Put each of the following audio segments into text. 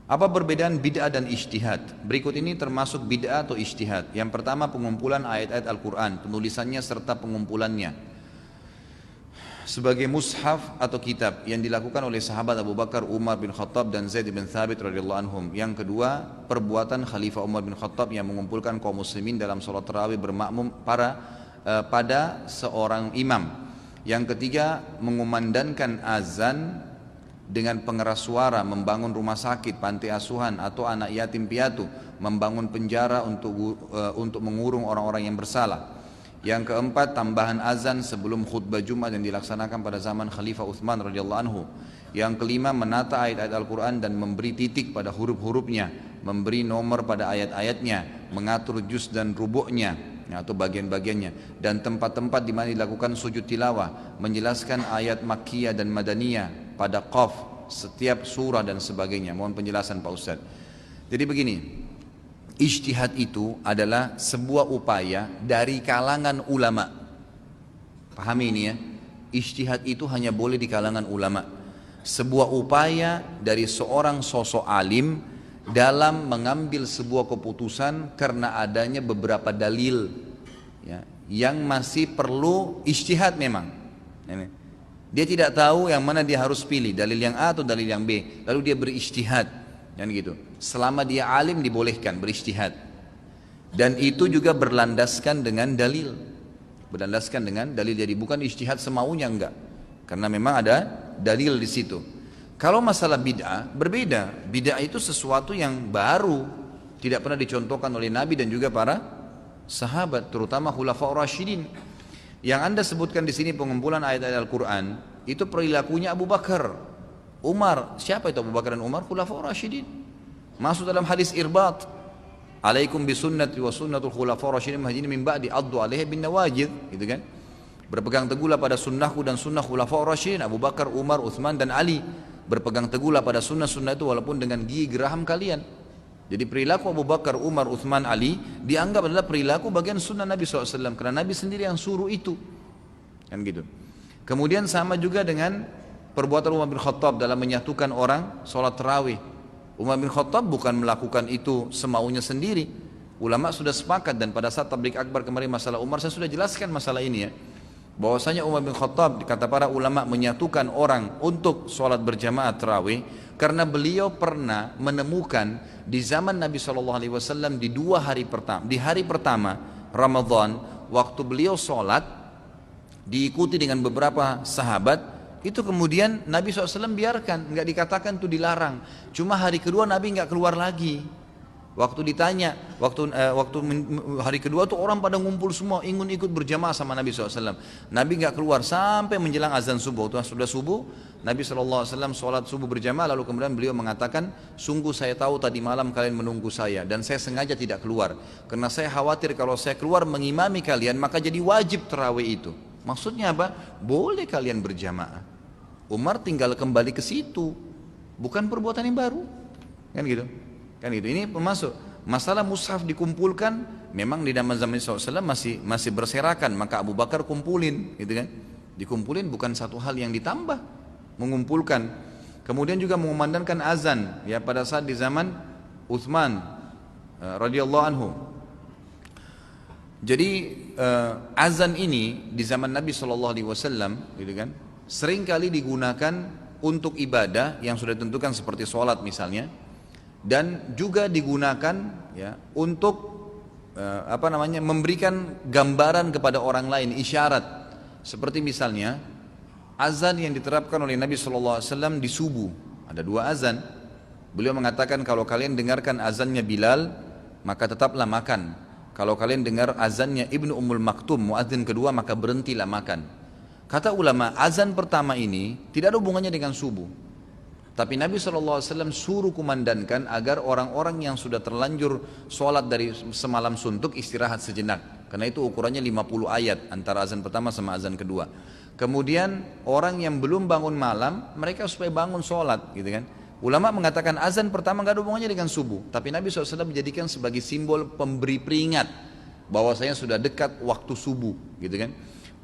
Apa perbedaan bid'ah dan ijtihad? Berikut ini termasuk bid'ah atau ijtihad. Yang pertama, pengumpulan ayat-ayat Al-Quran, penulisannya serta pengumpulannya sebagai mushaf atau kitab yang dilakukan oleh sahabat Abu Bakar, Umar bin Khattab dan Zaid bin Thabit radhiyallahu anhum. Yang kedua, perbuatan Khalifah Umar bin Khattab yang mengumpulkan kaum muslimin dalam sholat tarawih bermakmum pada seorang imam. Yang ketiga, mengumandangkan azan dengan pengeras suara, membangun rumah sakit, panti asuhan atau anak yatim piatu, membangun penjara untuk mengurung orang-orang yang bersalah. Yang keempat, tambahan azan sebelum khutbah Jumat yang dilaksanakan pada zaman Khalifah Utsman radhiyallahu anhu. Yang kelima, menata ayat-ayat Al-Quran dan memberi titik pada huruf-hurufnya, memberi nomor pada ayat-ayatnya, mengatur juz dan rubuknya atau bagian-bagiannya, dan tempat-tempat di mana dilakukan sujud tilawah, menjelaskan ayat Makkiyah dan Madaniyah pada qaf setiap surah dan sebagainya. Mohon penjelasan Pak Ustadz. Jadi begini, ijtihad itu adalah sebuah upaya dari kalangan ulama. Pahami ini ya, ijtihad itu hanya boleh di kalangan ulama. Sebuah upaya dari seorang sosok alim dalam mengambil sebuah keputusan karena adanya beberapa dalil ya, yang masih perlu ijtihad memang. Dia tidak tahu yang mana dia harus pilih, dalil yang A atau dalil yang B, lalu dia berijtihad, kan gitu. Selama dia alim dibolehkan berijtihad, dan itu juga berlandaskan dengan dalil, jadi bukan ijtihad semaunya, enggak, karena memang ada dalil di situ. Kalau masalah bid'ah berbeda, bid'ah itu sesuatu yang baru, tidak pernah dicontohkan oleh Nabi dan juga para sahabat, terutama Khulafaur Rasyidin. Yang anda sebutkan di sini pengumpulan ayat-ayat Al-Quran itu perilakunya Abu Bakar, Umar. Siapa itu Abu Bakar dan Umar? Khulafaur Rasyidin. Masuk dalam hadis Irbat, alaikum bisunnati wa sunnatul khulafaur rasyidin mahdiyyin min ba'di addu 'alaiha bin nawajid, gitu kan? Berpegang teguhlah pada sunnahku dan sunnah khulafaur rasyidin, Abu Bakar, Umar, Utsman dan Ali. Berpegang teguhlah pada sunnah-sunnah itu walaupun dengan gigi geraham kalian. Jadi perilaku Abu Bakar, Umar, Utsman, Ali dianggap adalah perilaku bagian sunnah Nabi SAW, karena Nabi sendiri yang suruh itu, kan gitu. Kemudian sama juga dengan perbuatan Umar bin Khattab dalam menyatukan orang sholat tarawih. Umar bin Khattab bukan melakukan itu semaunya sendiri. Ulama sudah sepakat, dan pada saat tabligh akbar kemarin masalah Umar saya sudah jelaskan masalah ini ya, bahwasanya Umar bin Khattab kata para ulama menyatukan orang untuk sholat berjamaah tarawih karena beliau pernah menemukan di zaman Nabi SAW di hari pertama Ramadan, waktu beliau sholat diikuti dengan beberapa sahabat, itu kemudian Nabi SAW biarkan, nggak dikatakan itu dilarang. Cuma hari kedua Nabi nggak keluar lagi. Waktu ditanya, hari kedua tuh orang pada ngumpul semua ingin ikut berjamaah sama Nabi SAW. Nabi nggak keluar sampai menjelang azan subuh. Waktu sudah subuh, Nabi SAW sholat subuh berjamaah, lalu kemudian beliau mengatakan, sungguh saya tahu tadi malam kalian menunggu saya dan saya sengaja tidak keluar karena saya khawatir kalau saya keluar mengimami kalian maka jadi wajib tarawih itu. Maksudnya apa? Boleh kalian berjamaah. Umar tinggal kembali ke situ, bukan perbuatan yang baru, kan gitu. Kan gitu. Ini termasuk masalah mushaf dikumpulkan, memang di zaman SAW masih berserakan, maka Abu Bakar kumpulin, gitu kan? Dikumpulin bukan satu hal yang ditambah, mengumpulkan. Kemudian juga mengumandangkan azan, ya pada saat di zaman Utsman radhiyallahu anhu. Jadi azan ini di zaman Nabi SAW, gitu kan? Sering kali digunakan untuk ibadah yang sudah ditentukan seperti sholat misalnya. Dan juga digunakan ya untuk memberikan gambaran kepada orang lain, isyarat. Seperti misalnya azan yang diterapkan oleh Nabi SAW di subuh, ada dua azan. Beliau mengatakan kalau kalian dengarkan azannya Bilal maka tetaplah makan. Kalau kalian dengar azannya Ibnu Ummul Maktum, muadzin kedua, maka berhentilah makan. Kata ulama, azan pertama ini tidak ada hubungannya dengan subuh. Tapi Nabi SAW suruh kumandankan agar orang-orang yang sudah terlanjur sholat dari semalam suntuk istirahat sejenak. Karena itu ukurannya 50 ayat antara azan pertama sama azan kedua. Kemudian orang yang belum bangun malam, mereka supaya bangun sholat, gitu kan. Ulama mengatakan azan pertama gak ada hubungannya dengan subuh. Tapi Nabi SAW menjadikan sebagai simbol pemberi peringat bahwasanya sudah dekat waktu subuh, gitu kan.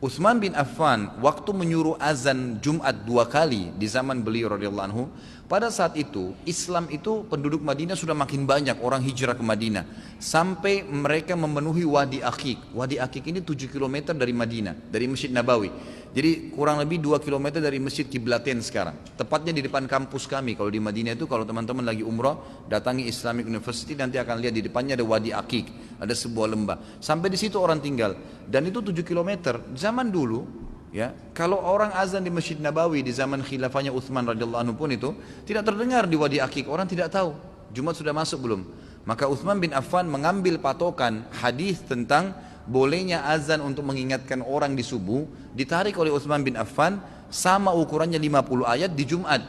Utsman bin Affan waktu menyuruh azan Jumat 2 kali di zaman beliau radhiyallahu anhu, Pada saat itu, Islam itu penduduk Madinah sudah makin banyak orang hijrah ke Madinah. Sampai mereka memenuhi Wadi Aqiq. Wadi Aqiq ini 7 kilometer dari Madinah, dari Masjid Nabawi. Jadi kurang lebih 2 kilometer dari Masjid Kiblatain sekarang. Tepatnya di depan kampus kami. Kalau di Madinah itu, kalau teman-teman lagi umrah, datangi Islamic University, nanti akan lihat di depannya ada Wadi Aqiq. Ada sebuah lembah. Sampai di situ orang tinggal. Dan itu 7 kilometer. Zaman dulu, ya, kalau orang azan di Masjid Nabawi di zaman khilafahnya Utsman radhiyallahu anhu pun itu tidak terdengar di Wadi Aqiq, orang tidak tahu Jumat sudah masuk belum. Maka Utsman bin Affan mengambil patokan hadis tentang bolehnya azan untuk mengingatkan orang di subuh, ditarik oleh Utsman bin Affan, sama ukurannya 50 ayat di Jumat,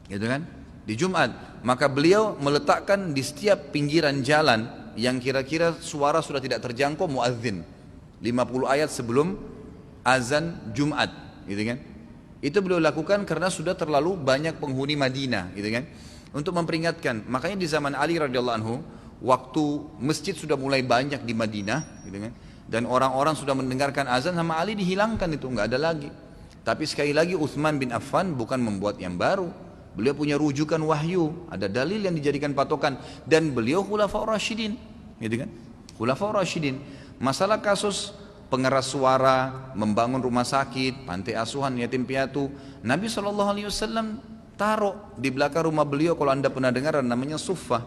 gitu kan? Di Jumat, maka beliau meletakkan di setiap pinggiran jalan yang kira-kira suara sudah tidak terjangkau muadzin, 50 ayat sebelum azan Jumat, gitu kan? Itu beliau lakukan karena sudah terlalu banyak penghuni Madinah, gitu kan? Untuk memperingatkan. Makanya di zaman Ali radhiyallahu anhu, waktu masjid sudah mulai banyak di Madinah, gitu kan? Dan orang-orang sudah mendengarkan azan, sama Ali dihilangkan itu, nggak ada lagi. Tapi sekali lagi Utsman bin Affan bukan membuat yang baru. Beliau punya rujukan wahyu, ada dalil yang dijadikan patokan, dan beliau khulafaur rasyidin, gitu kan? Khulafaur rasyidin. Masalah kasus pengeras suara, membangun rumah sakit, pantai asuhan, yatim piatu, Nabi SAW taruh di belakang rumah beliau, kalau anda pernah dengar namanya Suffah,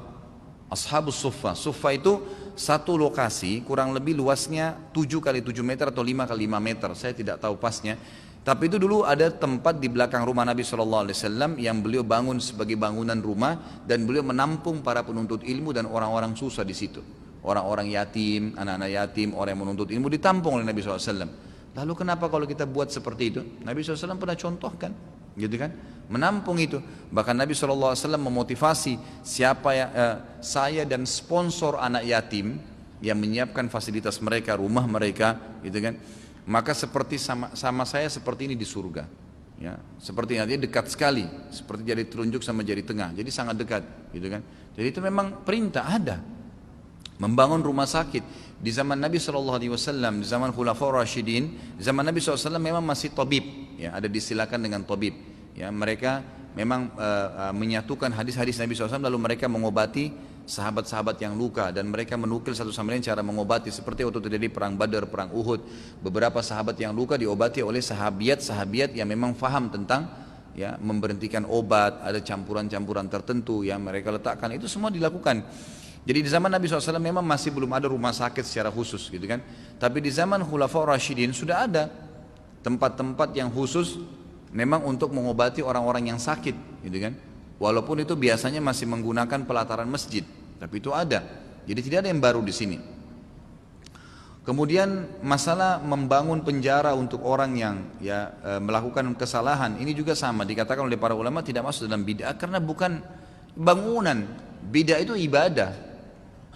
Ashabus Suffah. Suffah itu satu lokasi kurang lebih luasnya 7 kali 7 meter atau 5 kali 5 meter, saya tidak tahu pasnya. Tapi itu dulu ada tempat di belakang rumah Nabi SAW yang beliau bangun sebagai bangunan rumah, dan beliau menampung para penuntut ilmu dan orang-orang susah di situ. Orang-orang yatim, anak-anak yatim, orang yang menuntut ilmu ditampung oleh Nabi SAW. Lalu kenapa kalau kita buat seperti itu? Nabi SAW pernah contohkan, gitu kan? Menampung itu. Bahkan Nabi SAW memotivasi siapa ya, saya dan sponsor anak yatim yang menyiapkan fasilitas mereka, rumah mereka, gitu kan? Maka seperti sama saya seperti ini di surga. Ya, seperti nanti dekat sekali, seperti jari telunjuk sama jari tengah. Jadi sangat dekat, gitu kan? Jadi itu memang perintah ada. Membangun rumah sakit di zaman Nabi SAW, di zaman Khulafaur Rasyidin, zaman Nabi SAW memang masih tabib, ya, ada disilakan dengan tabib, ya, mereka memang menyatukan hadis-hadis Nabi SAW, lalu mereka mengobati sahabat-sahabat yang luka, dan mereka menukil satu sama lain cara mengobati, seperti waktu terjadi perang Badar, perang Uhud, beberapa sahabat yang luka diobati oleh sahabiat yang memang faham tentang, ya, memberhentikan obat, ada campuran-campuran tertentu yang mereka letakkan, itu semua dilakukan. Jadi di zaman Nabi SAW memang masih belum ada rumah sakit secara khusus, gitu kan. Tapi di zaman Khulafaur Rasyidin sudah ada tempat-tempat yang khusus memang untuk mengobati orang-orang yang sakit, gitu kan. Walaupun itu biasanya masih menggunakan pelataran masjid, tapi itu ada. Jadi tidak ada yang baru di sini. Kemudian masalah membangun penjara untuk orang yang, ya, melakukan kesalahan, ini juga sama, dikatakan oleh para ulama tidak masuk dalam bid'ah karena bukan bangunan. Bid'ah itu ibadah.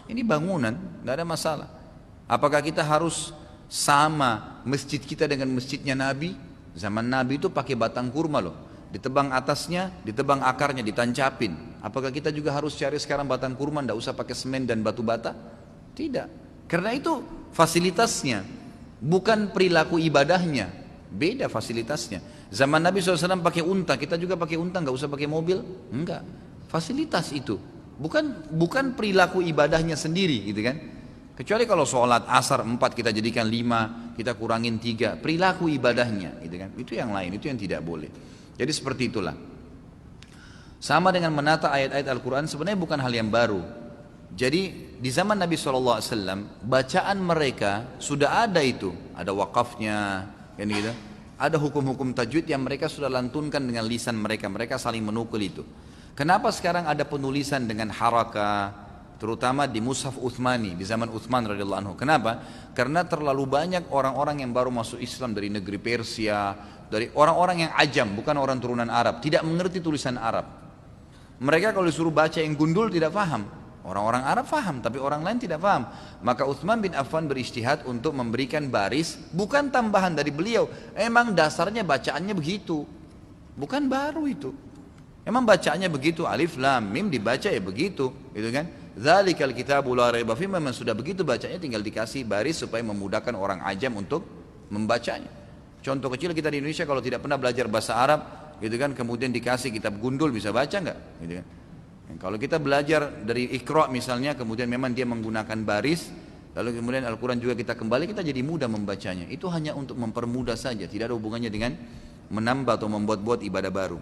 Ini bangunan, tidak ada masalah. Apakah kita harus sama masjid kita dengan masjidnya Nabi? Zaman Nabi itu pakai batang kurma loh, ditebang atasnya, ditebang akarnya, ditancapin. Apakah kita juga harus cari sekarang batang kurma, tidak usah pakai semen dan batu bata? Tidak, karena itu fasilitasnya, bukan perilaku ibadahnya. Beda fasilitasnya. Zaman Nabi SAW pakai unta, kita juga pakai unta, nggak usah pakai mobil? Enggak, fasilitas itu. Bukan perilaku ibadahnya sendiri, gitu kan. Kecuali kalau sholat asar 4 kita jadikan 5, kita kurangin 3, perilaku ibadahnya, gitu kan. Itu yang lain, itu yang tidak boleh. Jadi seperti itulah. Sama dengan menata ayat-ayat Al-Quran, sebenarnya bukan hal yang baru. Jadi di zaman Nabi SAW, bacaan mereka sudah ada itu, ada wakafnya, kan gitu. Ada hukum-hukum tajwid yang mereka sudah lantunkan dengan lisan mereka, mereka saling menukul itu. Kenapa sekarang ada penulisan dengan haraka, terutama di Mushaf Utsmani di zaman Utsman radhiyallahu anhu? Kenapa? Karena terlalu banyak orang-orang yang baru masuk Islam dari negeri Persia, dari orang-orang yang ajam, bukan orang turunan Arab, tidak mengerti tulisan Arab. Mereka kalau disuruh baca yang gundul tidak paham. Orang-orang Arab paham, tapi orang lain tidak paham. Maka Utsman bin Affan berijtihad untuk memberikan baris, bukan tambahan dari beliau. Emang dasarnya bacaannya begitu, bukan baru itu. Emang bacaannya begitu, alif lam mim dibaca ya begitu, gitu kan? Dzalikal kitabu la raiba fihi, memang sudah begitu bacanya, tinggal dikasih baris supaya memudahkan orang ajam untuk membacanya. Contoh kecil kita di Indonesia kalau tidak pernah belajar bahasa Arab, gitu kan, kemudian dikasih kitab gundul, bisa baca nggak? Gitu kan. Kalau kita belajar dari Iqra misalnya, kemudian memang dia menggunakan baris, lalu kemudian Al-Quran juga kita kembali, kita jadi mudah membacanya. Itu hanya untuk mempermudah saja, tidak ada hubungannya dengan menambah atau membuat-buat ibadah baru.